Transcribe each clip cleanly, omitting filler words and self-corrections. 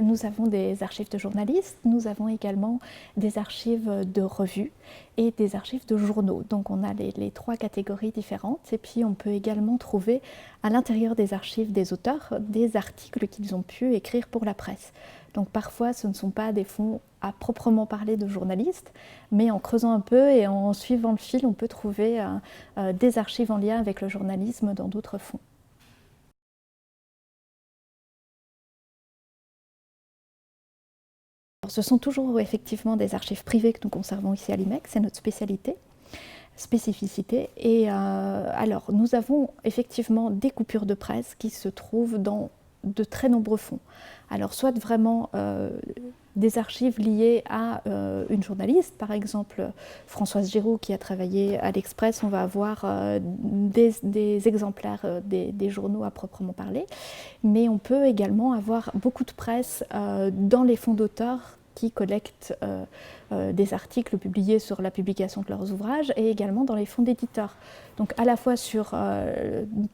Nous avons des archives de journalistes, nous avons également des archives de revues et des archives de journaux. Donc on a les trois catégories différentes et puis on peut également trouver à l'intérieur des archives des auteurs des articles qu'ils ont pu écrire pour la presse. Donc parfois ce ne sont pas des fonds à proprement parler de journalistes, mais en creusant un peu et en suivant le fil, on peut trouver des archives en lien avec le journalisme dans d'autres fonds. Ce sont toujours effectivement des archives privées que nous conservons ici à l'IMEC, c'est notre spécificité. Et alors, nous avons effectivement des coupures de presse qui se trouvent dans de très nombreux fonds. Alors, soit vraiment des archives liées à une journaliste, par exemple Françoise Giroud qui a travaillé à l'Express, on va avoir des exemplaires des journaux à proprement parler, mais on peut également avoir beaucoup de presse dans les fonds d'auteurs qui collectent des articles publiés sur la publication de leurs ouvrages et également dans les fonds d'éditeurs. Donc à la fois sur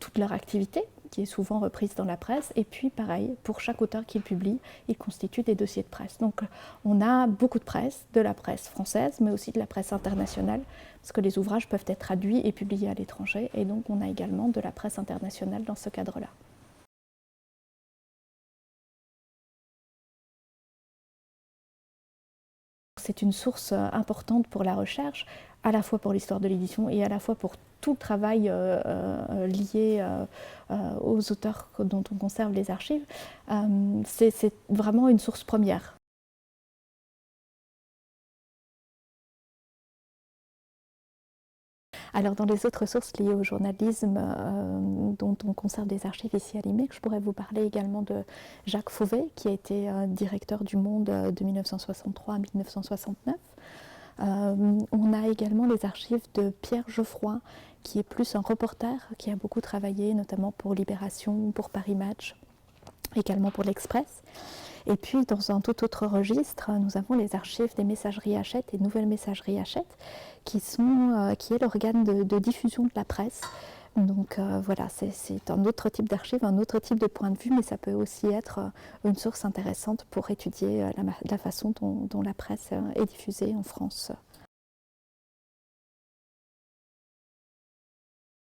toute leur activité, qui est souvent reprise dans la presse, et puis pareil, pour chaque auteur qu'ils publie, ils constituent des dossiers de presse. Donc on a beaucoup de la presse française, mais aussi de la presse internationale, parce que les ouvrages peuvent être traduits et publiés à l'étranger, et donc on a également de la presse internationale dans ce cadre-là. C'est une source importante pour la recherche, à la fois pour l'histoire de l'édition et à la fois pour tout le travail lié aux auteurs dont on conserve les archives. C'est vraiment une source première. Alors dans les autres sources liées au journalisme dont on conserve des archives ici à l'IMEC, je pourrais vous parler également de Jacques Fauvet, qui a été directeur du Monde de 1963 à 1969. On a également les archives de Pierre Geoffroy, qui est plus un reporter, qui a beaucoup travaillé notamment pour Libération, pour Paris Match, également pour l'Express. Et puis dans un tout autre registre, nous avons les archives des messageries Hachette et Nouvelles Messageries Hachette, qui est l'organe de diffusion de la presse. Donc voilà, c'est un autre type d'archives, un autre type de point de vue, mais ça peut aussi être une source intéressante pour étudier la façon dont la presse est diffusée en France.